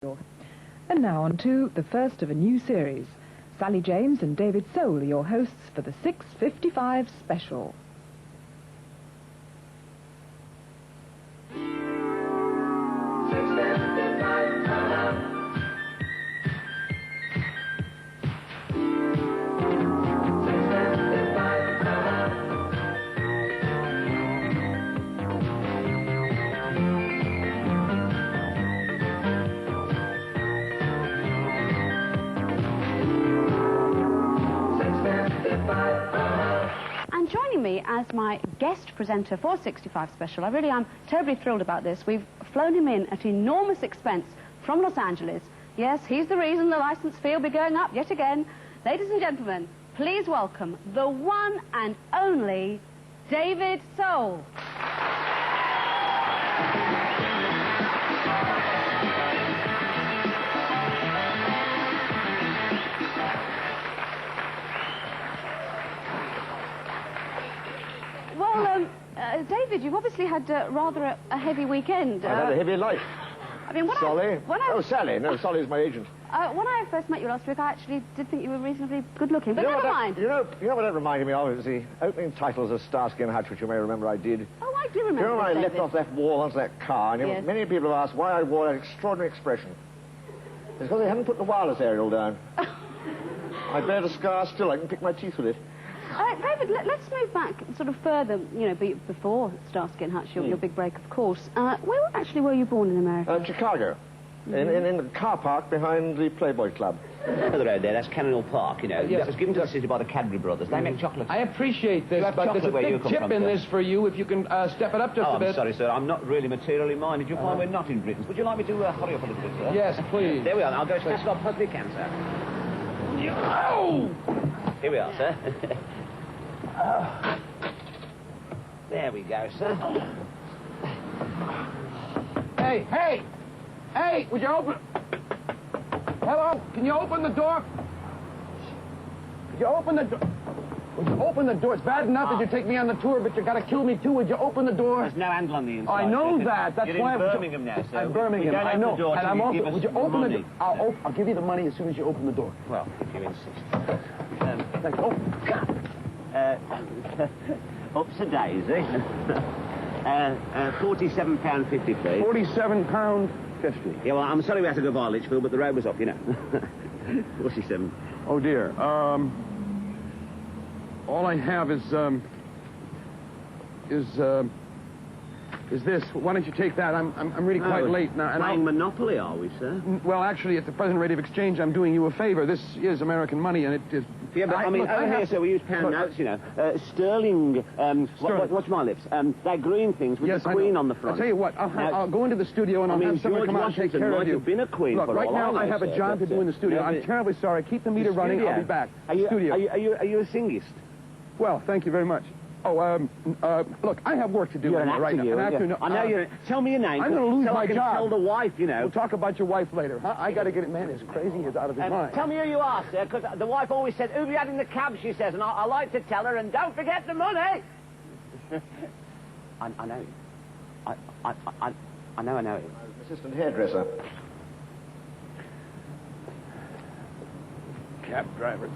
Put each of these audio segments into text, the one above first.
And now on to the first of a new series. Sally James and David Soul are your hosts for the 655 Special. And joining me as my guest presenter for 65 Special, I really am terribly thrilled about this. We've flown him in at enormous expense from Los Angeles. Yes, he's the reason the license fee will be going up yet again. Ladies and gentlemen, please welcome the one and only David Soul. Well, David, you've obviously had rather a heavy weekend. I've had a heavy life. I mean, Sally? Oh, Sally. No, Sally's my agent. When I first met you last week, I actually did think you were reasonably good-looking, but never mind. You know what that reminded me of? It was the opening titles of Starsky and Hutch, which you may remember I did. Oh, I do remember. You know when I leapt off that wall onto that car, and yes. Many people have asked why I wore that extraordinary expression. It's because they hadn't put the wireless aerial down. I bear the scar still. I can pick my teeth with it. David, let's move back sort of further, you know, before Starsky and Hutch, your big break, of course. Where actually were you born in America? Chicago. In the car park behind the Playboy Club. The road there, that's Cannon Park, you know. Yes. That was given to the city by the Cadbury brothers. They make chocolate. I appreciate this, You have but there's a chocolate where you big come tip from, in sir. this for you if you can step it up just a I'm bit. sorry, sir. I'm not really materially minded. You'll find we're not in Britain. Would you like me to hurry up a little bit, sir? Yes, please. There we are. I'll go as fast as I possibly can, sir. Oh! Here we are, sir. There we go, sir. Hey, would you open... Hello, can you open the door? Could you open the door? Would you open the door? It's bad enough that you take me on the tour, but you gotta kill me too. Would you open the door? There's no handle on the inside. I know sir. that. That's You're why in Birmingham now, sir. I'm Birmingham. We don't I open know. the door And till I'm you open. give us Would you open money. the door? I'll give you the money as soon as you open the door. Well, if you insist. Thanks. Oh, God. Ups a daisy. £47.50, please. £47.50. Yeah, well, I'm sorry we had to go via Lichfield, but the road was up, you know. 47. Oh dear. All I have is this. Why don't you take that? I'm really quite late now. And Playing Monopoly, are we, sir? well, actually, at the present rate of exchange, I'm doing you a favor. This is American money, and it is. Yeah, but I mean, look, over here, have sir, we use pound notes, you know. Sterling. What's my lips? They're green things with the Queen on the front. I'll tell you what. I'll go into the studio and I'll have someone come out and take care of you. Have been a queen. Look, for right all now I have a job to do in the studio. I'm terribly sorry. Keep the meter running. I'll be back. Are you a singist? Well, thank you very much. Oh, look, I have work to do You're an right actor, now. I know you're... Tell me your name. I'm going to lose so my I can job. tell the wife, you know. We'll talk about your wife later. Huh? I got to get it. Man, it's crazy. He's out of his mind. Tell me who you are, sir, because the wife always said, who have you had in the cab, she says, and I like to tell her, and don't forget the money. I know you. I know you. I was an assistant hairdresser. Cab driver.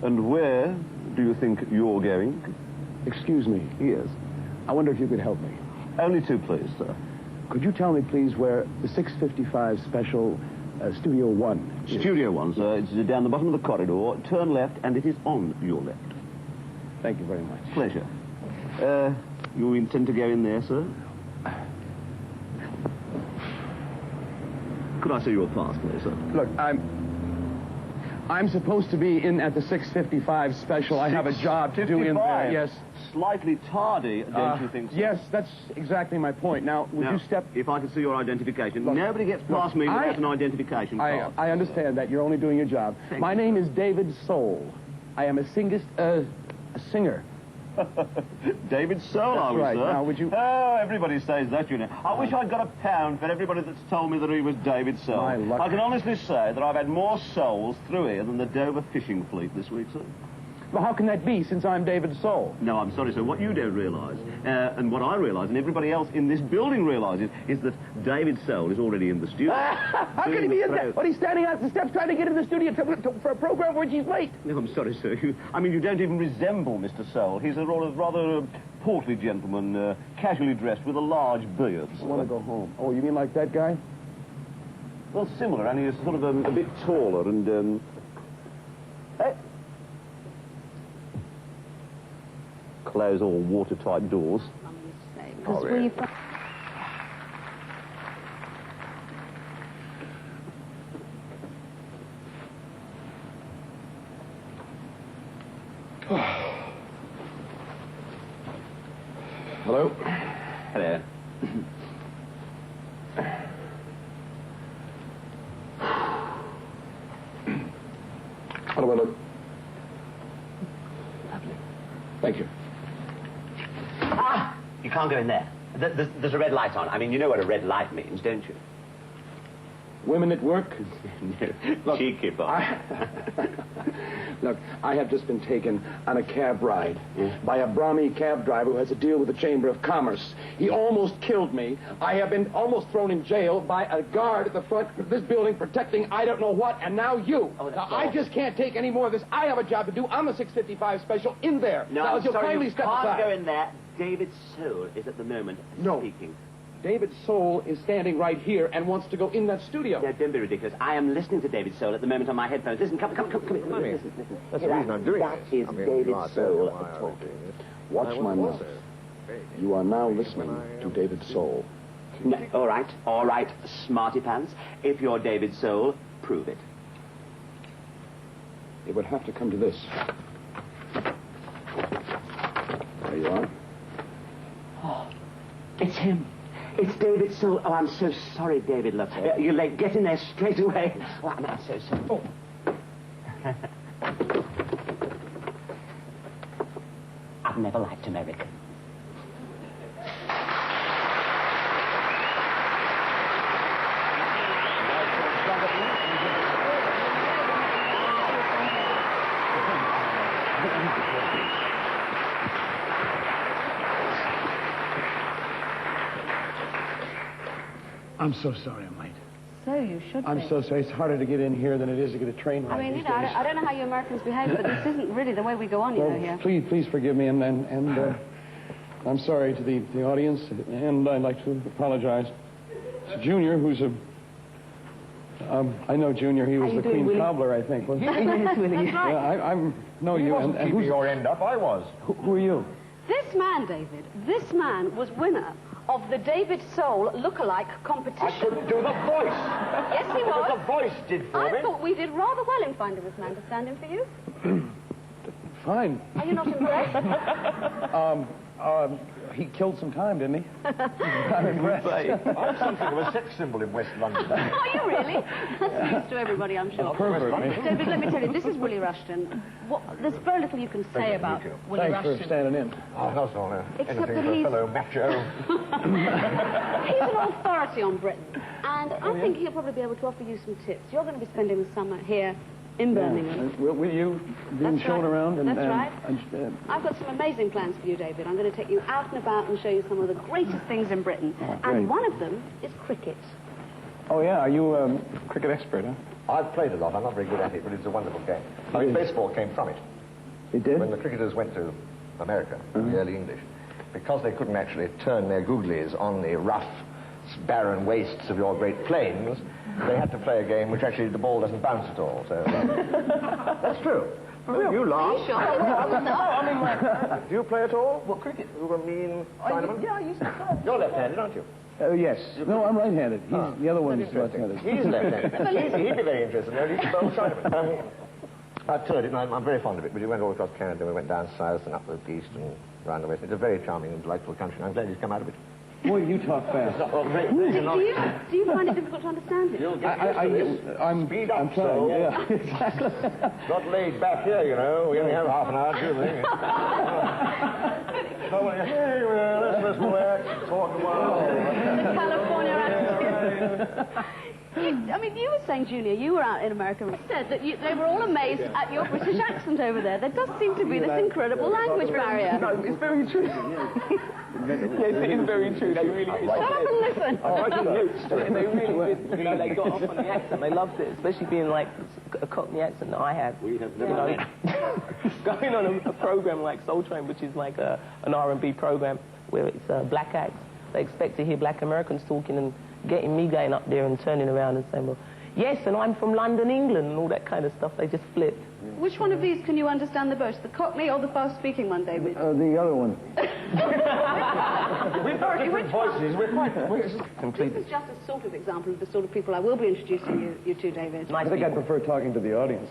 And where do you think you're going? Excuse me. Yes. I wonder if you could help me. Only two, please, sir. Could you tell me, please, where the 655 Special Studio 1 is? Studio 1, sir. It's down the bottom of the corridor. Turn left, and it is on your left. Thank you very much. Pleasure. You intend to go in there, sir? Could I see your pass, please, sir? Look, I'm supposed to be in at the 655 Special. I have a job to do in there. Yes. Slightly tardy, don't you think, sir? Yes, that's exactly my point. Now, would you step... If I could see your identification. Look, nobody gets past me without an identification card. I understand that. You're only doing your job. My name is David Soul. I am a singer. David Soul, are we, right. sir? Now, would you... Oh, everybody says that, you know. I wish I'd got a pound for everybody that's told me that he was David Soul. My luck. I can honestly say that I've had more souls through here than the Dover fishing fleet this week, sir. Well, how can that be, since I'm David Soul? No, I'm sorry, sir. What you don't realise, and what I realise, and everybody else in this building realises, is that David Soul is already in the studio. How can he be in there? But he's standing out the steps trying to get in the studio for a program where he's late. No, I'm sorry, sir. You don't even resemble Mr. Soul. He's a rather portly gentleman, casually dressed with a large beard. I want to go home. Oh, you mean like that guy? Well, similar, and he's sort of a bit taller and, Hey. Close all watertight doors. Because we've... Hello? Hello. How do I look? Lovely. Thank you. Ah! You can't go in there. There's a red light on. I mean, you know what a red light means, don't you? Women at work? Look, cheeky boy. Look, I have just been taken on a cab ride by a Brahmi cab driver who has a deal with the Chamber of Commerce. He almost killed me. I have been almost thrown in jail by a guard at the front of this building protecting I don't know what, and now you. Oh, now, I just can't take any more of this. I have a job to do. I'm a 655 special in there. No, now, I'm you'll sorry, kindly you step can't aside. go in there. David Soul is at the moment speaking. David Soul is standing right here and wants to go in that studio. No, don't be ridiculous. I am listening to David Soul at the moment on my headphones. Listen, come here. Listen. That's the reason I'm doing that this. That is David Soul talking. Watch my mouth. You are now listening to David Soul. No, all right, smarty pants. If you're David Soul, prove it. It would have to come to this. There you are. Oh, it's him. It's David Soul. Oh, I'm so sorry, David. Look, you're late. Get in there straight away. Oh, I'm so sorry. Oh. I've never liked America. I'm so sorry I'm late. So you should I'm be. so sorry. It's harder to get in here than it is to get a train ride. I mean, these you know, days. I don't know how you Americans behave, but this isn't really the way we go on, you know, here. Please forgive me, and I'm sorry to the audience, and I'd like to apologize to Junior, who's I know Junior. He was the Queen Cobbler, I think. Wasn't he? That's right. Yeah, know you. wasn't And keeping who's your end up, I was. who are you? This man, David, this man was winner of the David Soul look-alike competition. I couldn't do the voice. Yes, he was. The voice did for me. I thought we did rather well in finding this man to stand in for you. Fine. Are you not impressed? He killed some time, didn't he? I'm impressed. I'm something of a sex symbol in West London. Are you really? That's news to everybody, I'm sure. Perfect. David, let me tell you, this is Willie Rushton. There's very little you can say about Willie Thanks Rushton. for standing in. Oh, that's all right. Except Anything that for a he's- fellow macho. He's an authority on Britain, and I think he'll probably be able to offer you some tips. You're going to be spending the summer here in Birmingham. Will you being That's shown right. around? That's right. And, I've got some amazing plans for you, David. I'm going to take you out and about and show you some of the greatest things in Britain. great. And one of them is cricket. oh, yeah. Are you a cricket expert, huh? I've played a lot. I'm not very good at it, but it's a wonderful game. I mean, baseball came from it. It did? When the cricketers went to America, the early English, because they couldn't actually turn their googlies on the rough, barren wastes of your great plains, they had to play a game which actually the ball doesn't bounce at all. So that's true. You laugh. Sure. Do you play at all? What, cricket? You were mean Chinaman? Yeah, I used to play. You're left-handed, aren't you? Yes. No, I'm right-handed. The other one's left-handed. He's left-handed. He'd be very interested. No, he's a bold Chinaman. I've toured it, and I'm very fond of it. We went all across Canada. We went down south and up the east and round the west. It's a very charming and delightful country. I'm glad he's come out of it. Boy, you talk fast. Do you find it difficult to understand it? I'm up, trying. so. Yeah, exactly. Not laid back here, you know. We only have half an hour to do the thing. So, hey, well, let's relax, talk a while. The California atmosphere. I mean, you were saying, Junior, you were out in America and said that they were all amazed at your British accent over there. There does seem to be this incredible language barrier. No, it's very true. Yes, it is very true. They really did. Shut up and listen. They really did. You know, they got off on the accent. They loved it, especially being like a Cockney accent that I have. We have never going on a program like Soul Train, which is like an R&B program where it's black acts. They expect to hear black Americans talking and getting me going up there and turning around and saying, well, yes, and I'm from London, England, and all that kind of stuff. They just flip. Which one of these can you understand the most, the Cockney or the fast-speaking one, David? The other one. We've got different voices. We're quite... This is just a sort of example of the sort of people I will be introducing you to, David. I think I prefer talking to the audience.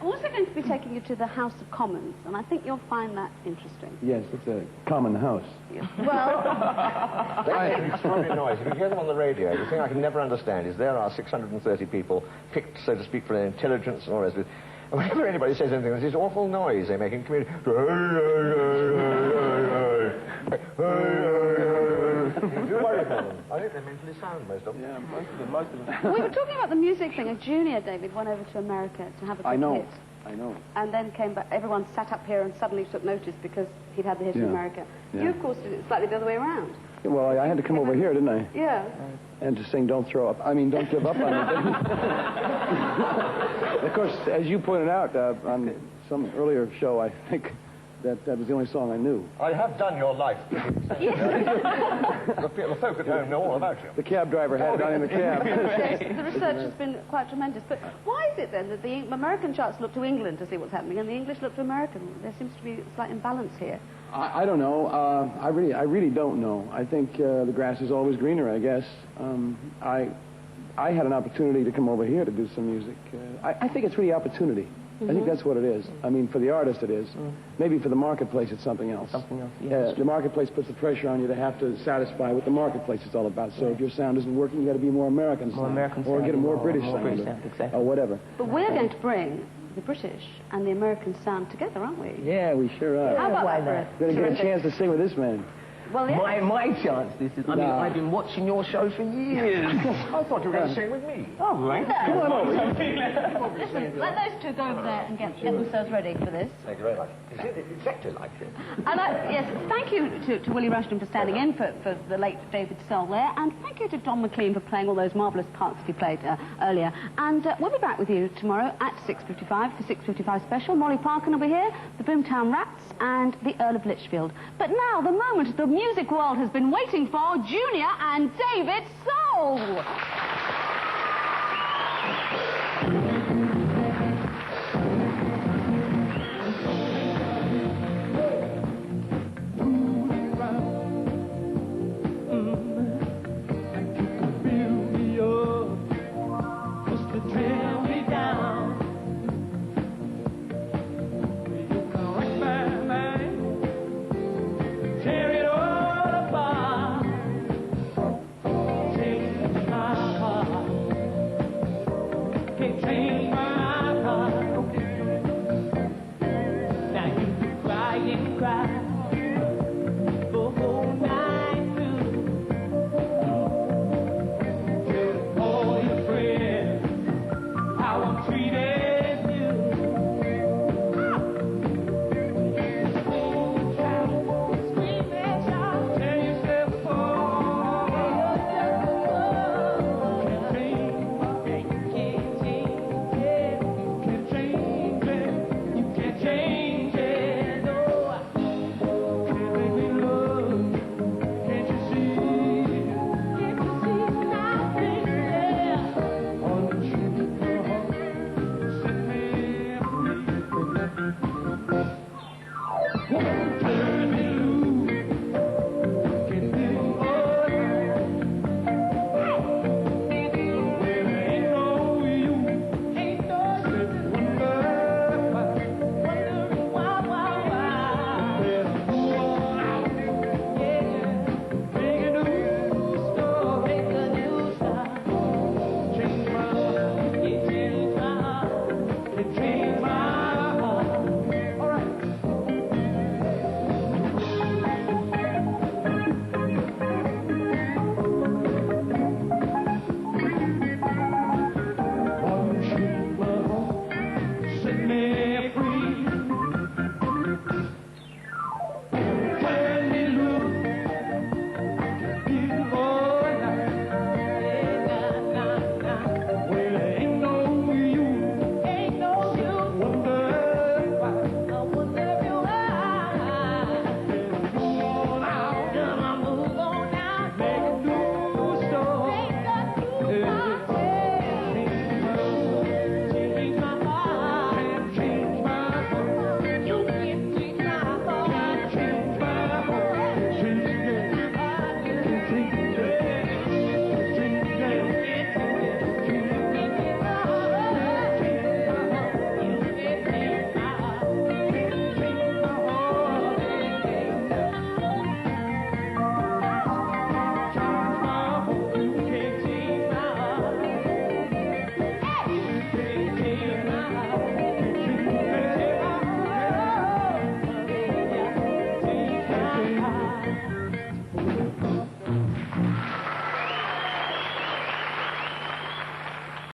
I'm also going to be taking you to the House of Commons, and I think you'll find that interesting. Yes, it's a common house. Yeah. Well... They make extraordinary noise. If you hear them on the radio, the thing I can never understand is there are 630 people picked, so to speak, for their intelligence and all the rest of it. And whenever anybody says anything, there's this awful noise they make in community. Do worry about them. I think they're mentally sound, most of them. Yeah, most of them. We were talking about the music thing. A Junior, David, went over to America to have a big hit. I know. And then came back. Everyone sat up here and suddenly took notice because he'd had the hit in America. Yeah. You, of course, did it slightly the other way around. Well, I had to come over here, didn't I? Yeah. And to sing Don't Throw Up. I mean, Don't Give Up on Me. Of course, as you pointed out on some earlier show, I think that was the only song I knew. I have done your life. The folk at home know all about you. The cab driver had it on in the cab. The research has been quite tremendous. But why is it then that the American charts look to England to see what's happening and the English look to American? There seems to be a slight imbalance here. I don't know. I really don't know. I think the grass is always greener, I guess. I had an opportunity to come over here to do some music. I think it's really opportunity. I think that's what it is. I mean, for the artist it is. Maybe for the marketplace it's something else. Something else, yeah. The marketplace puts the pressure on you to have to satisfy what the marketplace is all about. So if your sound isn't working, you got to be more American sound. Or get a more British sound, exactly. Or whatever. But we're going to bring the British and the American sound together, aren't we? Yeah, we sure are. How about why that? Going to get a chance to sing with this man. Well, yeah. My chance, this is. I mean, I've been watching your show for years. I thought you were going to sing with me. Oh, right. Come on over. Listen, let those two go over there and get themselves ready for this. Thank you very much. It's exactly like you. And yes, thank you to Willie Rushton for standing in for the late David Soul there, and thank you to Don McLean for playing all those marvellous parts that he played earlier. And we'll be back with you tomorrow at 6:55 for 6:55 Special. Molly Parkin will be here, the Boomtown Rats, and the Earl of Lichfield. But now, the moment the music world has been waiting for, Junior and David Soul. Train